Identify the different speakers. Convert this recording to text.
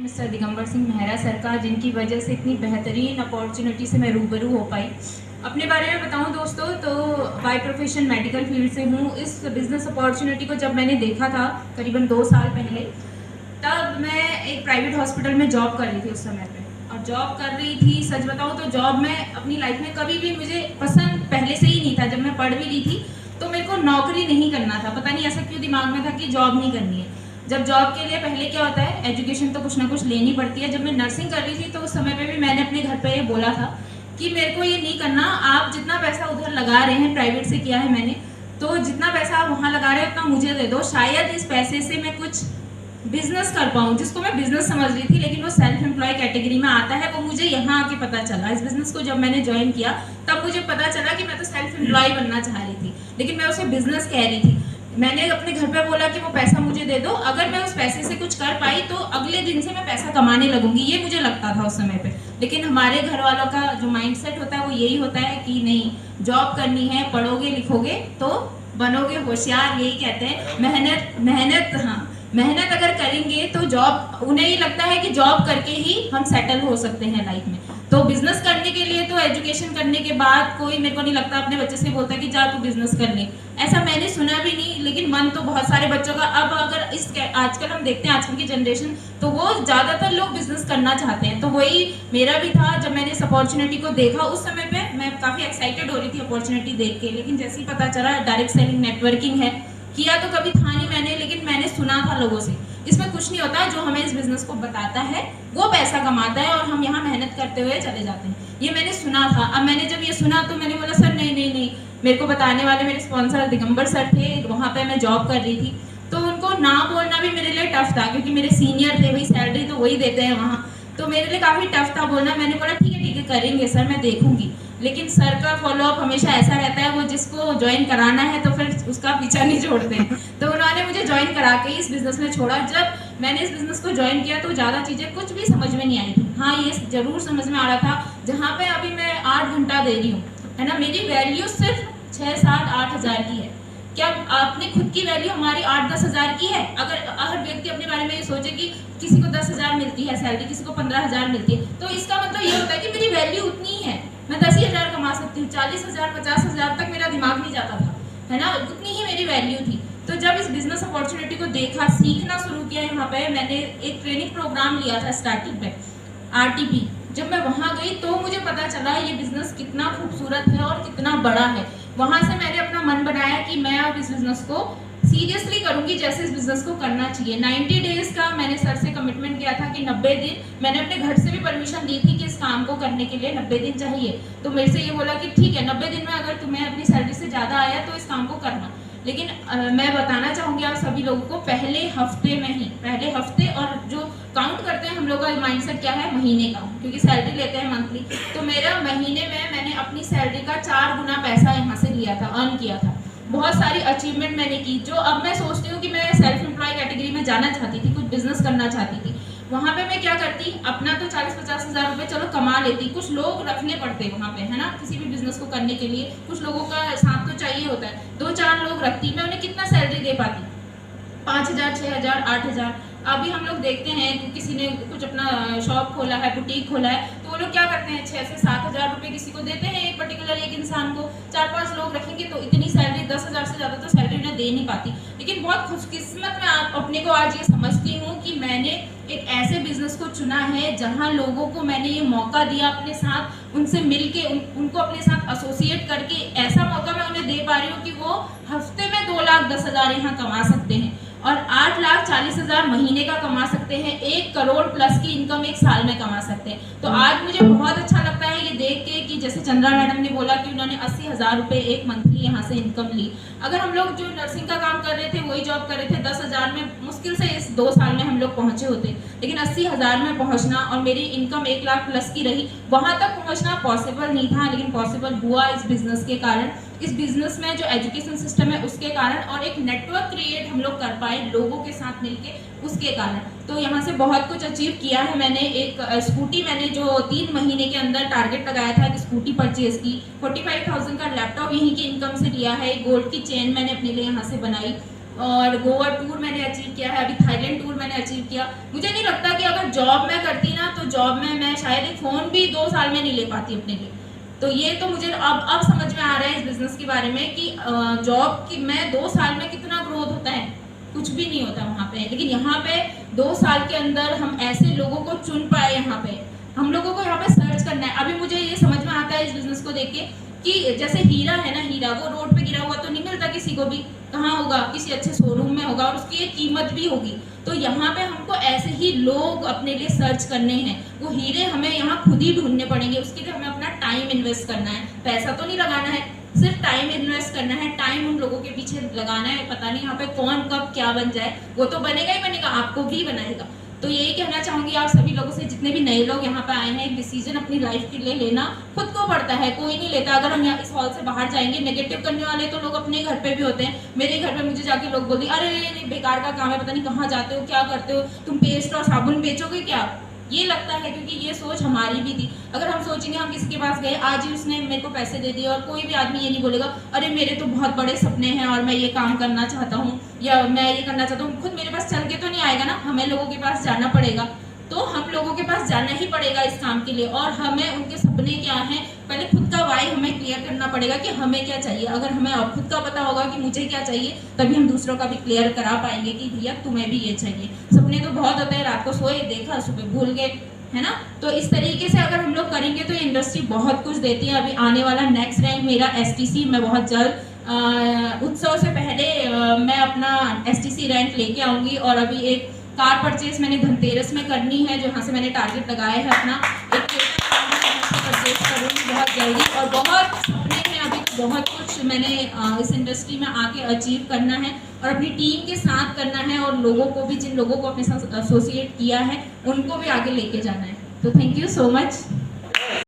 Speaker 1: Mister Digambar Singh Mehra sir का, जिनकी वजह से इतनी बेहतरीन अपॉर्चुनिटी से मैं रूबरू हो पाई। अपने बारे में बताऊं दोस्तों तो बाय प्रोफेशन मेडिकल फील्ड से हूं। इस बिज़नेस अपॉर्चुनिटी को जब मैंने देखा था करीबन 2 साल पहले, तब मैं एक प्राइवेट हॉस्पिटल में जॉब कर रही थी उस समय पे। और जॉब कर रही थी, सच बताऊं तो जॉब में अपनी लाइफ में कभी भी मुझे पसंद पहले से ही नहीं था। जब मैं पढ़ भी रही थी तो मेरे को नौकरी नहीं करना था, पता नहीं ऐसा क्यों दिमाग में था कि जॉब नहीं करनी है। जब जॉब के लिए पहले क्या होता है, एजुकेशन तो कुछ ना कुछ लेनी पड़ती है। जब मैं नर्सिंग कर रही थी तो उस समय पे भी मैंने अपने घर पे ये बोला था कि मेरे को ये नहीं करना, आप जितना पैसा उधर लगा रहे हैं, प्राइवेट से किया है मैंने, तो जितना पैसा आप वहाँ लगा रहे हैं उतना मुझे दे दो, शायद इस पैसे से मैं कुछ बिजनेस कर पाऊँ। जिसको मैं बिजनेस समझ रही थी लेकिन वो सेल्फ एम्प्लॉय कैटेगरी में आता है, वो मुझे यहाँ आके पता चला। इस बिजनेस को जब मैंने ज्वाइन किया तब मुझे पता चला कि मैं तो सेल्फ एम्प्लॉय बनना चाह रही थी, लेकिन मैं उसे बिजनेस कह रही थी। मैंने अपने घर पे बोला कि वो पैसा मुझे दे दो, अगर मैं उस पैसे से कुछ कर पाई तो अगले दिन से मैं पैसा कमाने लगूंगी, ये मुझे लगता था उस समय पे। लेकिन हमारे घर वालों का जो माइंडसेट होता है वो यही होता है कि नहीं, जॉब करनी है, पढ़ोगे लिखोगे तो बनोगे होशियार, यही कहते हैं। मेहनत मेहनत, हाँ, मेहनत अगर करेंगे तो जॉब, उन्हें ही लगता है कि जॉब करके ही हम सेटल हो सकते हैं लाइफ में। तो बिजनेस करने के लिए तो एजुकेशन करने के बाद कोई, मेरे को नहीं लगता अपने बच्चे से बोलता कि जा तू बिजनेस कर ले, ऐसा मैंने सुना भी नहीं। लेकिन मन तो बहुत सारे बच्चों का, अब अगर इस आजकल हम देखते हैं आजकल की जनरेशन, तो वो ज़्यादातर लोग बिजनेस करना चाहते हैं। तो वही मेरा भी था। जब मैंने इस अपॉर्चुनिटी को देखा उस समय पे मैं काफ़ी एक्साइटेड हो रही थी अपॉर्चुनिटी देख के, लेकिन जैसे ही पता चला डायरेक्ट सेलिंग नेटवर्किंग है, किया तो कभी था नहीं मैंने, लेकिन मैंने सुना था लोगों से। इसमें कुछ नहीं होता, जो हमें इस बिजनेस को बताता है वो पैसा कमाता है और हम यहाँ मेहनत करते हुए चले जाते हैं, ये मैंने सुना था। अब मैंने जब ये सुना तो मैंने बोला सर नहीं नहीं नहीं, मेरे को बताने वाले मेरे स्पॉन्सर दिगंबर सर थे, वहाँ पे मैं जॉब कर रही थी, तो उनको ना बोलना भी मेरे लिए टफ था, क्योंकि मेरे सीनियर थे, वही सैलरी तो वही देते हैं वहाँ, तो मेरे लिए काफ़ी टफ था बोलना। मैंने बोला ठीक है करेंगे सर, मैं देखूंगी। लेकिन सर का फॉलोअप हमेशा ऐसा रहता है, वो जिसको ज्वाइन कराना है तो फिर उसका पीछा नहीं छोड़ते। तो उन्होंने मुझे ज्वाइन करा के इस बिजनेस में छोड़ा। जब मैंने इस बिजनेस को ज्वाइन किया तो ज़्यादा चीज़ें कुछ भी समझ में नहीं आई थी। हाँ, ये ज़रूर समझ में आ रहा था, जहाँ पे अभी मैं 8 घंटा दे रही हूँ, है ना, मेरी वैल्यू सिर्फ 6, 7, 8 हज़ार की है। क्या अपनी खुद की वैल्यू हमारी 8-10 हज़ार की है? अगर हर व्यक्ति अपने बारे में ये सोचे कि किसी को 10 हज़ार मिलती है सैलरी, किसी को 15 हज़ार मिलती है, तो इसका मतलब ये होता है कि मेरी वैल्यू उतनी ही है, मैं 10 ही हज़ार कमा सकती हूँ। 40 हज़ार 50 हज़ार तक मेरा दिमाग नहीं जाता था, है ना, उतनी ही मेरी वैल्यू थी। तो जब इस बिजनेस अपॉर्चुनिटी को देखा, सीखना शुरू किया, यहाँ पे मैंने एक ट्रेनिंग प्रोग्राम लिया था स्टार्टिंग पे, RTP। जब मैं वहाँ गई तो मुझे पता चला ये बिजनेस कितना खूबसूरत है और कितना बड़ा है। वहाँ से मैंने अपना मन बनाया कि मैं अब इस बिजनेस को सीरियसली करूंगी, जैसे इस बिजनेस को करना चाहिए। 90 डेज का मैंने सर से कमिटमेंट किया था कि 90 दिन, मैंने अपने घर से भी परमिशन दी थी कि इस काम को करने के लिए 90 दिन चाहिए। तो मेरे से ये बोला कि ठीक है, 90 दिन में अगर तुम्हें अपनी सैलरी से ज़्यादा आया तो इस काम को करना। लेकिन मैं बताना चाहूँगी आप सभी लोगों को, पहले हफ्ते में ही, पहले हफ्ते, और जो काउंट करते हैं हम लोग का माइंडसेट क्या है, महीने का, क्योंकि सैलरी लेते हैं मंथली, तो मेरा महीने में मैंने अपनी सैलरी का 4 गुना पैसा यहाँ से लिया था, अर्न किया था। बहुत सारी अचीवमेंट मैंने की, जो अब मैं सोचती हूँ कि मैं सेल्फ एम्प्लॉय कैटेगरी में जाना चाहती थी, कुछ बिजनेस करना चाहती थी। वहाँ पे मैं क्या करती, अपना तो 40-50 हज़ार रुपये चलो कमा लेती, कुछ लोग रखने पड़ते वहाँ पे, है ना, किसी भी बिजनेस को करने के लिए कुछ लोगों का साथ तो चाहिए होता है। 2-4 लोग रखती, मैं उन्हें कितना सैलरी दे पाती, 5 हज़ार, 6 हज़ार, 8 हज़ार। अभी हम लोग देखते हैं कि किसी ने कुछ अपना शॉप खोला है, बुटीक खोला है, तो वो लोग क्या करते हैं, 6 से 7 हज़ार रुपये किसी को देते हैं, एक पर्टिकुलर एक इंसान को। 4-5 लोग रखेंगे तो इतनी सैलरी, 10 हज़ार से ज़्यादा तो सैलरी उन्हें दे नहीं पाती। लेकिन बहुत खुशकिस्मत मैं अपने को आज ये समझती हूँ कि मैंने एक ऐसे बिजनेस को चुना है जहाँ लोगों को मैंने ये मौका दिया अपने साथ, उनसे मिल के उनको अपने साथ एसोसिएट करके ऐसा मौका मैं उन्हें दे पा रही हूँ कि वो हफ्ते में 2,10,000 यहाँ कमा सकते हैं और 8,40,000 महीने का कमा सकते हैं, 1 करोड़ प्लस की इनकम एक साल में कमा सकते हैं। तो आज मुझे बहुत अच्छा लगता है ये देख के कि जैसे चंद्रा मैडम ने बोला कि उन्होंने 80,000 रुपये एक मंथली यहाँ से इनकम ली। अगर हम लोग जो नर्सिंग का काम कर रहे थे, वही जॉब कर रहे थे, 10 हज़ार में मुश्किल से इस 2 साल में हम लोग पहुँचे होते, लेकिन 80,000 में पहुँचना और मेरी इनकम 1 लाख प्लस की रही, वहाँ तक पहुँचना पॉसिबल नहीं था, लेकिन पॉसिबल हुआ इस बिज़नेस के कारण। इस बिज़नेस में जो एजुकेशन सिस्टम है उसके कारण, और एक नेटवर्क क्रिएट हम लोग कर पाए लोगों के साथ मिलके, उसके कारण। तो यहाँ से बहुत कुछ अचीव किया है मैंने। एक स्कूटी मैंने जो 3 महीने के अंदर टारगेट लगाया था कि स्कूटी परचेज की, 45,000 का लैपटॉप यहीं की इनकम से लिया है। एक गोल्ड की चेन मैंने अपने लिए यहाँ से बनाई। और गोवा टूर मैंने अचीव किया है, अभी थाईलैंड टूर मैंने अचीव किया। मुझे नहीं लगता कि अगर जॉब मैं करती ना तो जॉब में मैं शायद एक फ़ोन भी 2 साल में नहीं ले पाती अपने लिए। तो ये तो मुझे अब समझ में आ रहा है इस बिज़नेस के बारे में कि जॉब की मैं 2 साल में कितना ग्रोथ होता है, कुछ भी नहीं होता वहाँ पे। लेकिन यहाँ पे 2 साल के अंदर हम ऐसे लोगों को चुन पाए, यहाँ पे हम लोगों को यहाँ पे सर्च करना है। अभी मुझे ये समझ में आता है इस बिज़नेस को देख के कि जैसे हीरा है ना, हीरा वो रोड पे गिरा हुआ तो नहीं मिलता किसी को भी, कहाँ होगा, किसी अच्छे शोरूम में होगा और उसकी एक कीमत भी होगी। तो यहाँ पे हमको ऐसे ही लोग अपने लिए सर्च करने हैं, वो हीरे हमें यहाँ खुद ही ढूंढने पड़ेंगे। उसके लिए हमें अपना टाइम इन्वेस्ट करना है, पैसा तो नहीं लगाना है, सिर्फ टाइम इन्वेस्ट करना है, टाइम उन लोगों के पीछे लगाना है। पता नहीं यहाँ पे कौन कब क्या बन जाए, वो तो बनेगा ही बनेगा, आपको भी बनाएगा। तो यही कहना चाहूँगी आप सभी लोगों से, जितने भी नए लोग यहाँ पे आए हैं, एक डिसीजन अपनी लाइफ के लिए लेना खुद को पड़ता है, कोई नहीं लेता। अगर हम यहाँ इस हॉल से बाहर जाएंगे, नेगेटिव करने वाले तो लोग अपने घर पे भी होते हैं। मेरे घर पे मुझे जाके लोग बोलते हैं अरे नहीं बेकार का काम है, पता नहीं कहाँ जाते हो, क्या करते हो तुम, पेस्ट और साबुन बेचोगे क्या, ये लगता है। क्योंकि ये सोच हमारी भी थी। अगर हम सोचेंगे हम किसी के पास गए, आज ही उसने मेरे को पैसे दे दिए, और कोई भी आदमी ये नहीं बोलेगा अरे मेरे तो बहुत बड़े सपने हैं और मैं ये काम करना चाहता हूँ या मैं ये करना चाहता हूँ, खुद मेरे पास चल के तो नहीं आएगा ना, हमें लोगों के पास जाना पड़ेगा। तो हम लोगों के पास जाना ही पड़ेगा इस काम के लिए, और हमें उनके सपने क्या हैं, पहले खुद का वाई हमें क्लियर करना पड़ेगा कि हमें क्या चाहिए। अगर हमें अब खुद का पता होगा कि मुझे क्या चाहिए, तभी हम दूसरों का भी क्लियर करा पाएंगे कि भैया तुम्हें भी ये चाहिए। सपने तो बहुत होते हैं, रात को सोए देखा, सुबह भूल गए, है ना। तो इस तरीके से अगर हम लोग करेंगे तो ये इंडस्ट्री बहुत कुछ देती है। अभी आने वाला नेक्स्ट रैंक मेरा STC, मैं बहुत जल्द उत्सव से पहले मैं अपना STC रैंक लेके आऊँगी। और अभी एक कार परचेज मैंने धनतेरस में करनी है, जहाँ से मैंने टारगेट लगाया है अपना, एक परचेज करूँगी बहुत जल्दी। और बहुत सपने हैं, अभी बहुत कुछ मैंने इस इंडस्ट्री में आके अचीव करना है और अपनी टीम के साथ करना है, और लोगों को भी, जिन लोगों को अपने साथ एसोसिएट किया है उनको भी आगे लेके जाना है। तो थैंक यू सो मच।